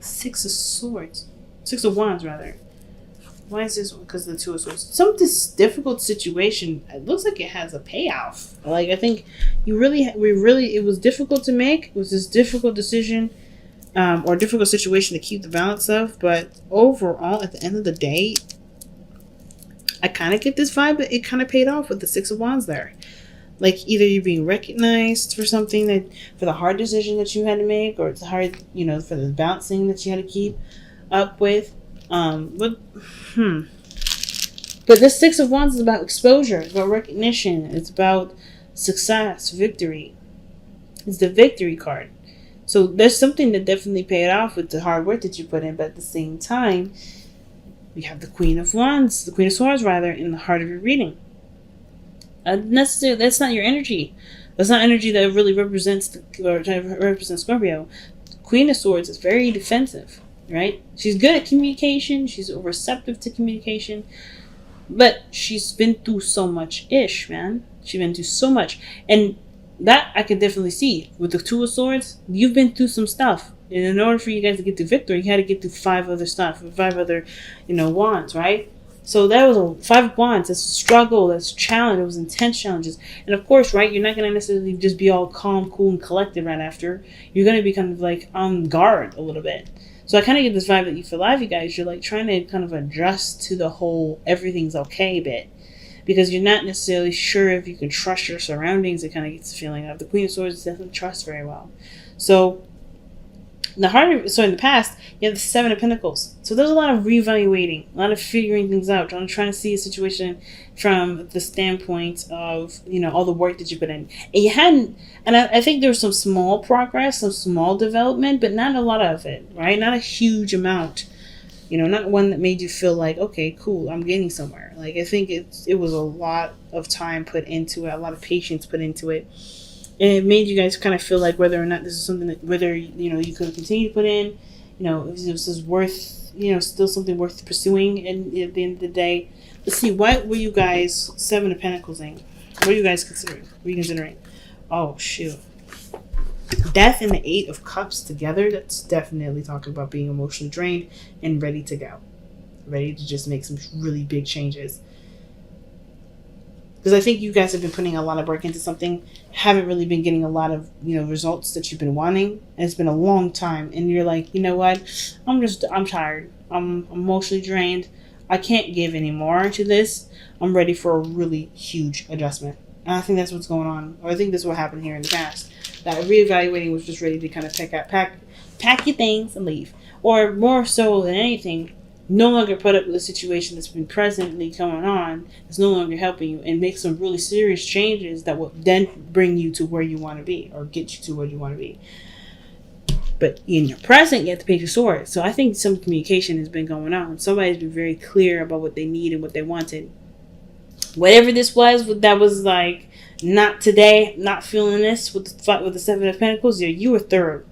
Six of Swords. Six of Wands, rather. Why is this one? Because of the Two of Swords. Some this difficult situation, it looks like it has a payoff. Like, I think it was difficult to make. It was this difficult decision or difficult situation to keep the balance of. But overall, at the end of the day, I kind of get this vibe that it kind of paid off with the Six of Wands there. Like, either you're being recognized for something for the hard decision that you had to make, or it's hard, for the balancing that you had to keep up with. But this Six of Wands is about exposure, it's about recognition, it's about success, victory. It's the victory card. So there's something that definitely paid off with the hard work that you put in, but at the same time, we have the Queen of Swords rather, in the heart of your reading. That's not your energy. That's not energy that really represents Scorpio. Queen of Swords is very defensive, right? She's good at communication. She's receptive to communication, but she's been through so much man. She's been through so much, and that I can definitely see with the Two of Swords. You've been through some stuff, and in order for you guys to get to victory, you had to get through five other wands, right? So that was a Five of Wands. That's struggle. That's challenge. It was intense challenges. And of course, right, you're not going to necessarily just be all calm, cool, and collected right after. You're going to be kind of like on guard a little bit. So I kind of get this vibe that you feel alive, you guys. You're like trying to kind of adjust to the whole everything's okay bit. Because you're not necessarily sure if you can trust your surroundings. It kind of gets the feeling of the Queen of Swords doesn't trust very well. So in the past, you have the Seven of Pentacles. So there's a lot of reevaluating, a lot of figuring things out, trying to see a situation from the standpoint of, all the work that you put in. And you hadn't, and I think there was some small progress, some small development, but not a lot of it, right? Not a huge amount. Not one that made you feel like, okay, cool, I'm getting somewhere. Like, I think it was a lot of time put into it, a lot of patience put into it. And it made you guys kind of feel like whether or not this is something that, whether, you could continue to put in, if this is worth, still something worth pursuing. And at the end of the day, let's see, what were you guys, Seven of Pentacles in? What are you guys considering? What are you considering? Oh, shoot. Death and the Eight of Cups together, that's definitely talking about being emotionally drained and ready to go. Ready to just make some really big changes. Because I think you guys have been putting a lot of work into something, haven't really been getting a lot of, results that you've been wanting. And it's been a long time. And you're like, you know what? I'm tired. I'm emotionally drained. I can't give any more to this. I'm ready for a really huge adjustment. And I think that's what's going on. Or I think that's what happened here in the past. That reevaluating was just ready to kind of pack your things and leave. Or more so than anything, no longer put up with a situation that's been presently going on, that's no longer helping you, and make some really serious changes that will then bring you to where you want to be, or get you to where you want to be. But in your present, you have to Page of Swords. So I think some communication has been going on. Somebody's been very clear about what they need and what they wanted. Whatever this was, that was like, not today, not feeling this with the Seven of Pentacles, you were through.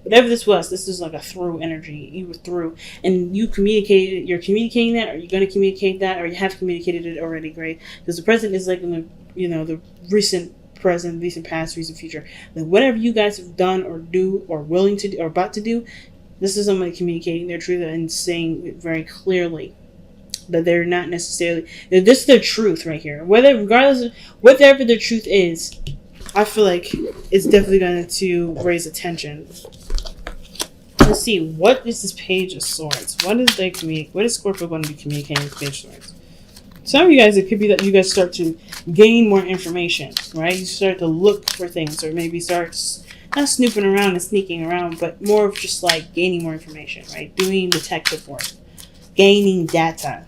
Whatever this is like a through energy. You were through. And you're communicating that, or you're going to communicate that, or you have communicated it already, great. Because the present is like in the recent present, recent past, recent future. Like whatever you guys have done or do or willing to do or about to do, this is somebody communicating their truth and saying it very clearly. That they're not necessarily, this is their truth right here. Regardless of whatever their truth is, I feel like it's definitely going to raise attention. Let's see, what is this Page of Swords? What is Scorpio going to be communicating with Page of Swords? Some of you guys, it could be that you guys start to gain more information, right? You start to look for things, or maybe start not snooping around and sneaking around, but more of just like gaining more information, right? Doing detective work, gaining data.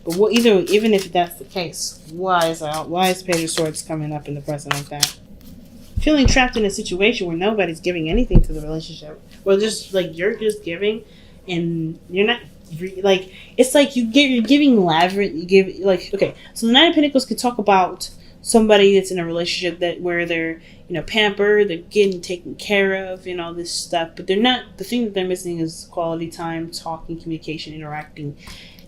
But even if that's the case, why is Page of Swords coming up in the present like that? Feeling trapped in a situation where nobody's giving anything to the relationship. Well, just like you're just giving, and you're not like, it's like you're giving lavish. You give like, okay. So the Nine of Pentacles could talk about somebody that's in a relationship where they're pampered, they're getting taken care of, all this stuff. But they're not. The thing that they're missing is quality time, talking, communication, interacting.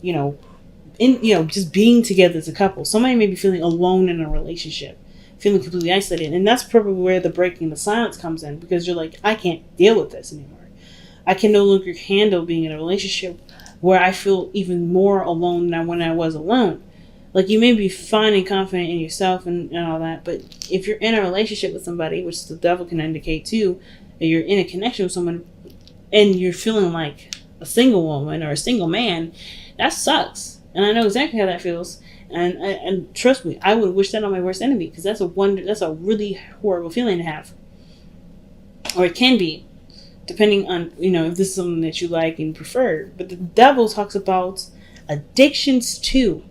Just being together as a couple. Somebody may be feeling alone in a relationship, feeling completely isolated. And that's probably where the breaking the silence comes in, because you're like, I can't deal with this anymore. I can no longer handle being in a relationship where I feel even more alone than when I was alone. Like, you may be fine and confident in yourself and all that, but if you're in a relationship with somebody, which the devil can indicate too, that you're in a connection with someone and you're feeling like a single woman or a single man, that sucks. And I know exactly how that feels. And trust me, I would wish that on my worst enemy, because that's a really horrible feeling to have. Or it can be, depending on, if this is something that you like and prefer. But the devil talks about addictions too.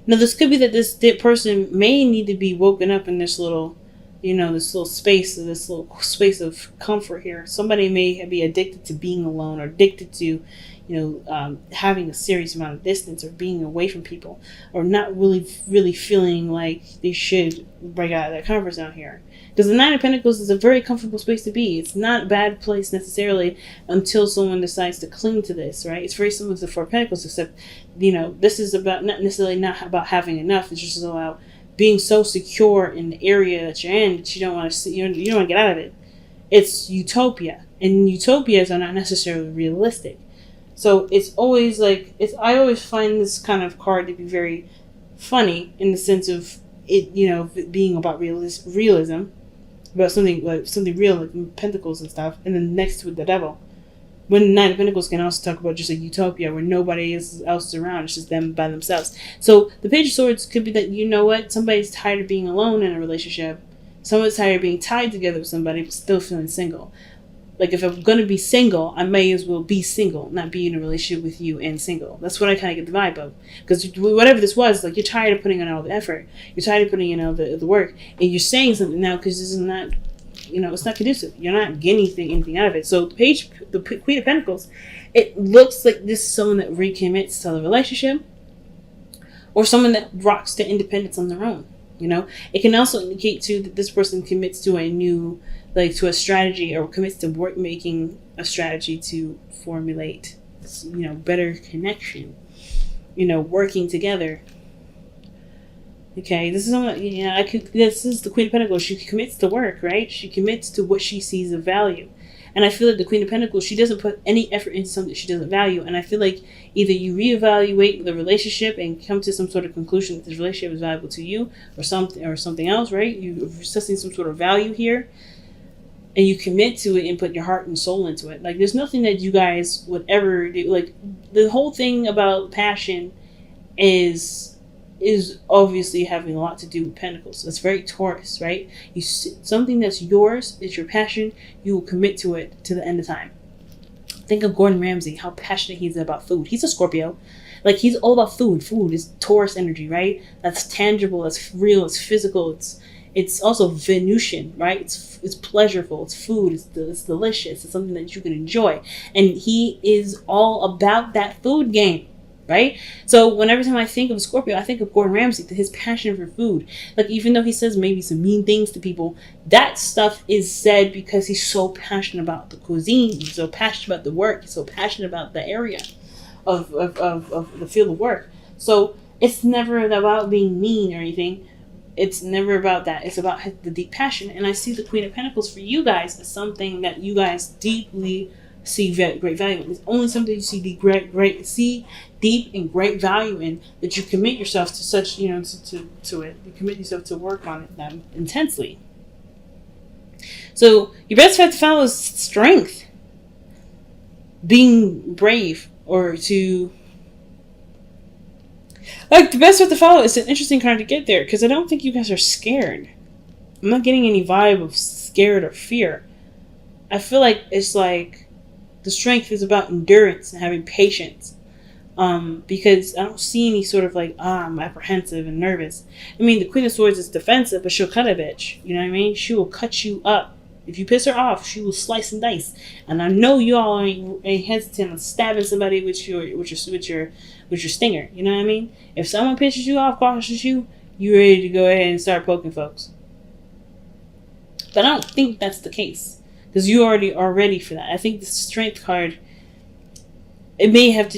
Now, this could be that this person may need to be woken up in this little, this little space of comfort here. Somebody may be addicted to being alone, or addicted to, having a serious amount of distance, or being away from people, or not really feeling like they should break out of their comfort zone here. Because the Nine of Pentacles is a very comfortable space to be. It's not a bad place necessarily until someone decides to cling to this, right? It's very similar to the Four of Pentacles, except, this is about not about having enough. It's just about being so secure in the area that you're in that you don't want to see, you don't want to get out of it. It's utopia, and utopias are not necessarily realistic. So it's always like, I always find this kind of card to be very funny in the sense of it, being about realism, about something real, like Pentacles and stuff, and then next to it, the devil. When the Nine of Pentacles can also talk about just a utopia where nobody else is around, it's just them by themselves. So the Page of Swords could be that, somebody's tired of being alone in a relationship. Someone's tired of being tied together with somebody but still feeling single. Like, if I'm going to be single, I may as well be single, not be in a relationship with you and single. That's what I kind of get the vibe of. Because whatever this was, like, you're tired of putting in all the effort. You're tired of putting in all the work. And you're saying something now because this is not, it's not conducive. You're not getting anything out of it. So the Queen of Pentacles, it looks like this is someone that recommits to the relationship, or someone that rocks to independence on their own. It can also indicate too that this person commits to a new, to a strategy, or commits to making a strategy to formulate, better connection, working together. Okay, this is this is the Queen of Pentacles. She commits to work, right? She commits to what she sees of value. And I feel like the Queen of Pentacles, she doesn't put any effort into something that she doesn't value. And I feel like either you reevaluate the relationship and come to some sort of conclusion that this relationship is valuable to you, or something else, right? You're assessing some sort of value here, and you commit to it and put your heart and soul into it. Like, there's nothing that you guys would ever do. Like, the whole thing about passion is obviously having a lot to do with Pentacles. That's very Taurus, right? Something that's yours, is your passion, you will commit to it to the end of time. Think of Gordon Ramsay, how passionate he is about food. He's a Scorpio. Like, he's all about food. Food is Taurus energy, right? That's tangible, that's real, it's physical, it's also Venusian, right? It's pleasurable, it's food, it's delicious, it's something that you can enjoy. And he is all about that food game. Right? So whenever time I think of Scorpio, I think of Gordon Ramsay, his passion for food. Like, even though he says maybe some mean things to people, that stuff is said because he's so passionate about the cuisine, he's so passionate about the work, he's so passionate about the area of the field of work. So it's never about being mean or anything. It's never about that. It's about the deep passion. And I see the Queen of Pentacles for you guys as something that you guys deeply see great value in. It's only something you see deep and great value in, that you commit yourself to such, to it. You commit yourself to work on it intensely. So your best path to follow is strength. Being brave, or to... Like, the best path to follow is an interesting card to get there, because I don't think you guys are scared. I'm not getting any vibe of scared or fear. I feel like it's like the strength is about endurance and having patience. Because I don't see any sort of I'm apprehensive and nervous. I mean, the Queen of Swords is defensive, but she'll cut a bitch. You know what I mean? She will cut you up. If you piss her off, she will slice and dice. And I know you all ain't hesitant on stabbing somebody with your stinger. You know what I mean? If someone pisses you off, crosses you, you're ready to go ahead and start poking folks. But I don't think that's the case, because you already are ready for that. I think the strength card you may have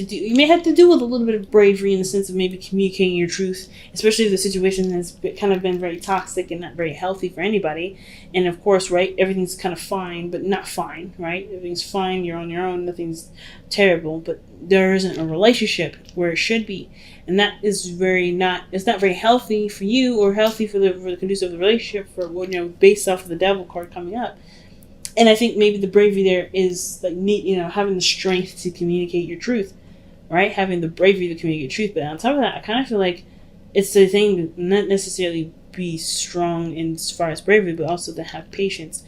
to do with a little bit of bravery in the sense of maybe communicating your truth, especially if the situation has kind of been very toxic and not very healthy for anybody. And of course, right, everything's kind of fine, but not fine, right? Everything's fine, you're on your own, nothing's terrible, but there isn't a relationship where it should be. And that is it's not very healthy for you or healthy for the conducive of the relationship based off of the devil card coming up. And I think maybe the bravery there is like having the strength to communicate your truth, right? Having the bravery to communicate your truth. But on top of that, I kind of feel like it's the thing to not necessarily be strong in as far as bravery, but also to have patience.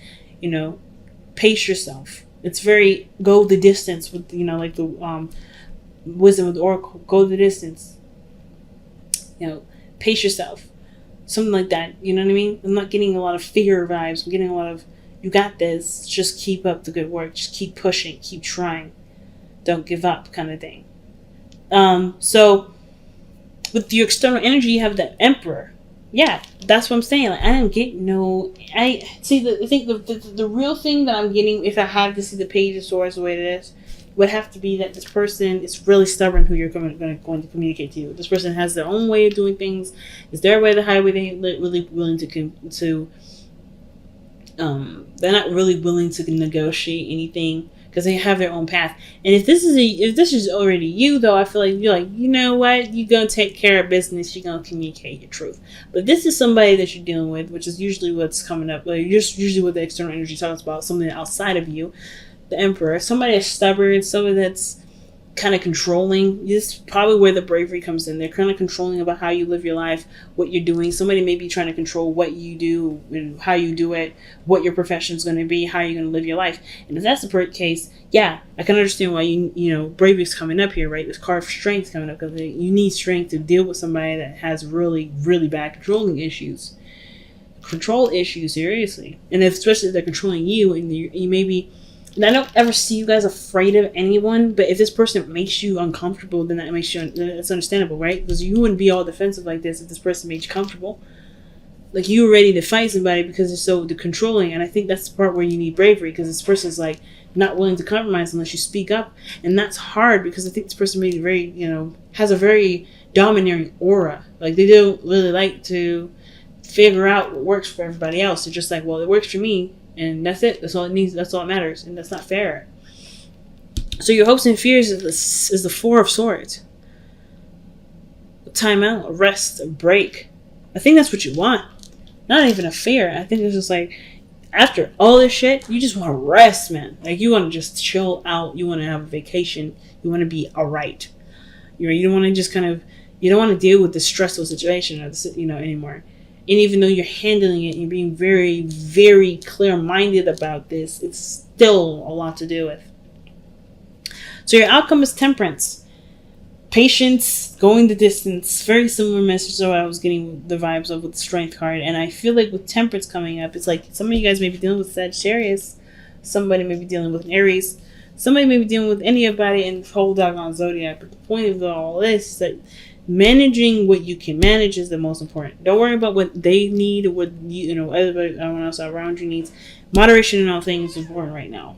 Pace yourself. It's very go the distance with like the wisdom of the oracle. Go the distance. Pace yourself. Something like that. You know what I mean? I'm not getting a lot of fear vibes. I'm getting a lot of you got this. Just keep up the good work. Just keep pushing. Keep trying. Don't give up, kind of thing. So with your external energy, you have the Emperor. Yeah, that's what I'm saying. Like, I didn't get I see. I think the real thing that I'm getting, if I had to see the Page of Swords the way it is, would have to be that this person is really stubborn. Who you're going to communicate to. This person has their own way of doing things. It's their way, the highway. They ain't really willing to. They're not really willing to negotiate anything because they have their own path. And if this is already you, though, I feel like you're like, you know what, you're gonna take care of business. You're gonna communicate your truth. But this is somebody that you're dealing with, which is usually what's coming up. Like usually what the external energy talks about, something outside of you, the Emperor, somebody that's stubborn, somebody that's kind of controlling. This is probably where the bravery comes in. They're kind of controlling about how you live your life, what you're doing. Somebody may be trying to control what you do and how you do it, what your profession is going to be, how you're going to live your life. And if that's the case, yeah, I can understand why bravery is coming up here, right? This card for strength coming up because you need strength to deal with somebody that has really, really bad control issues, seriously. And especially if they're controlling you and you may be. And I don't ever see you guys afraid of anyone, but if this person makes you uncomfortable, then that's understandable, right? Because you wouldn't be all defensive like this if this person made you comfortable. Like you were ready to fight somebody because they're so controlling, and I think that's the part where you need bravery because this person's like not willing to compromise unless you speak up, and that's hard because I think this person may be very, has a very domineering aura. Like they don't really like to figure out what works for everybody else. They're just like, well, it works for me. And that's it. That's all it needs. That's all that matters. And that's not fair. So your hopes and fears is the Four of Swords. A timeout, a rest, a break. I think that's what you want. Not even a fear. I think it's just like, after all this shit, you just want to rest, man. Like you want to just chill out. You want to have a vacation. You want to be alright. You don't want to just you don't want to deal with the stressful situation anymore. And even though you're handling it and you're being very, very clear-minded about this, it's still a lot to deal with. So your outcome is temperance. Patience, going the distance. Very similar message to what I was getting the vibes of with the strength card. And I feel like with temperance coming up, it's like some of you guys may be dealing with Sagittarius. Somebody may be dealing with Aries. Somebody may be dealing with anybody in the whole doggone zodiac. But the point of all this is that managing what you can manage is the most important. Don't worry about what they need or what everyone else around you needs. Moderation in all things is important right now.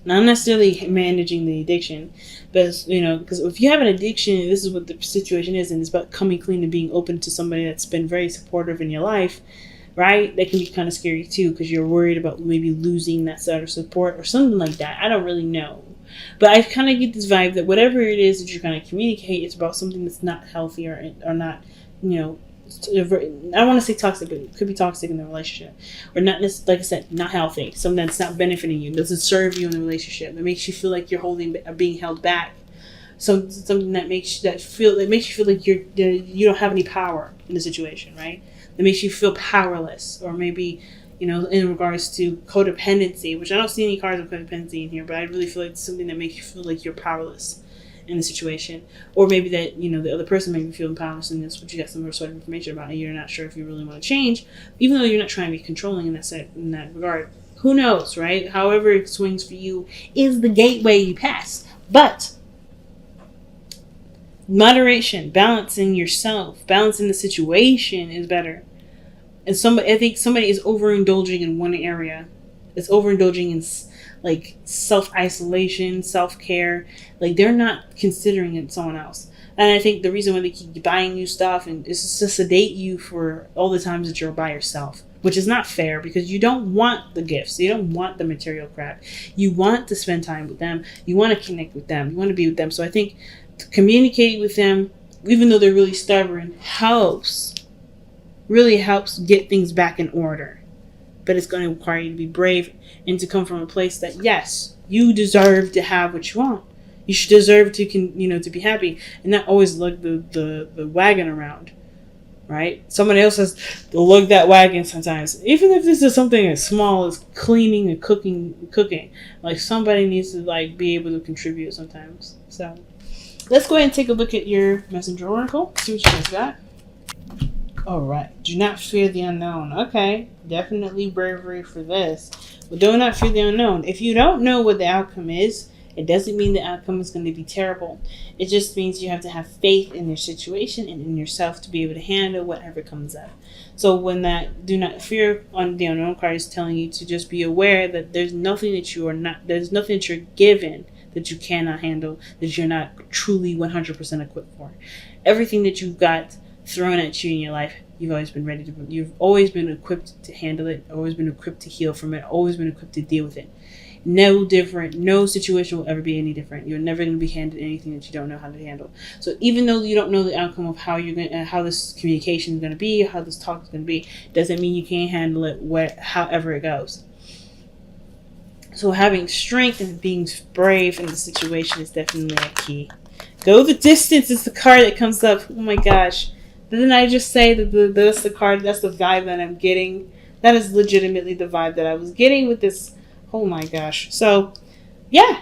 Not necessarily managing the addiction, but because if you have an addiction, this is what the situation is, and it's about coming clean and being open to somebody that's been very supportive in your life, right? That can be kind of scary too, because you're worried about maybe losing that sort of support or something like that. I don't really know. But I kind of get this vibe that whatever it is that you're going to communicate, it's about something that's not healthy or not, I want to say toxic, but it could be toxic in the relationship. Or not, like I said, not healthy. Something that's not benefiting you, doesn't serve you in the relationship. That makes you feel like you're being held back. Something that makes you feel like you don't have any power in the situation, right? That makes you feel powerless, or maybe in regards to codependency, which I don't see any cards of codependency in here, but I really feel like it's something that makes you feel like you're powerless in the situation. Or maybe that, the other person may be feeling powerless, and that's what you got some sort of information about, and you're not sure if you really want to change, even though you're not trying to be controlling in that regard. Who knows, right? However it swings for you is the gateway you pass. But moderation, balancing yourself, balancing the situation is better. And I think somebody is overindulging in one area. It's overindulging in like self-isolation, self-care. Like they're not considering it someone else. And I think the reason why they keep buying you stuff and is to sedate you for all the times that you're by yourself, which is not fair because you don't want the gifts. You don't want the material crap. You want to spend time with them. You want to connect with them. You want to be with them. So I think communicating with them, even though they're really stubborn, really helps get things back in order. But it's going to require you to be brave and to come from a place that, yes, you deserve to have what you want. You should deserve to, to be happy and not always lug the wagon around, right? Someone else has to lug that wagon sometimes. Even if this is something as small as cleaning and cooking, like somebody needs to like be able to contribute sometimes. So let's go ahead and take a look at your messenger oracle. See what you guys got. All right. Do not fear the unknown. Okay. Definitely bravery for this. But do not fear the unknown. If you don't know what the outcome is, it doesn't mean the outcome is going to be terrible. It just means you have to have faith in your situation and in yourself to be able to handle whatever comes up. So when that do not fear on the unknown card is telling you to just be aware that there's nothing that you're given that you cannot handle, that you're not truly 100% equipped for. Everything that you've got thrown at you in your life, you've always been equipped to handle it, always been equipped to heal from it, always been equipped to deal with it. No different. No situation will ever be any different. You're never going to be handed anything that you don't know how to handle. So even though you don't know the outcome of how this communication is going to be, how this talk is going to be, doesn't mean you can't handle it however it goes. So having strength and being brave in the situation is definitely a key. Go the distance is the card that comes up. Oh my gosh. Didn't I just say that that's the card, that's the vibe that I'm getting? That is legitimately the vibe that I was getting with this. Oh my gosh. So, yeah.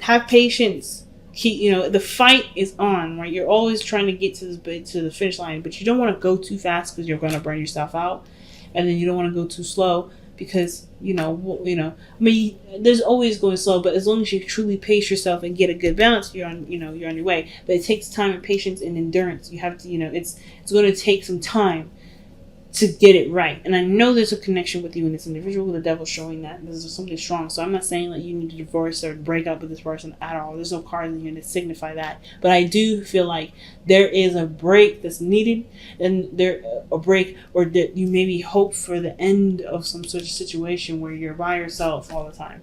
Have patience. The fight is on, right? You're always trying to get to the finish line, but you don't want to go too fast because you're going to burn yourself out. And then you don't want to go too slow because, there's always going slow, but as long as you truly pace yourself and get a good balance, you're on your way. But it takes time and patience and endurance. You have to, it's going to take some time to get it right. And I know there's a connection with you and this individual. The devil's showing that there's something strong. So I'm not saying that you need to divorce or break up with this person at all. There's no cards in here to signify that. But I do feel like there is a break that's needed, and you maybe hope for the end of some sort of situation where you're by yourself all the time.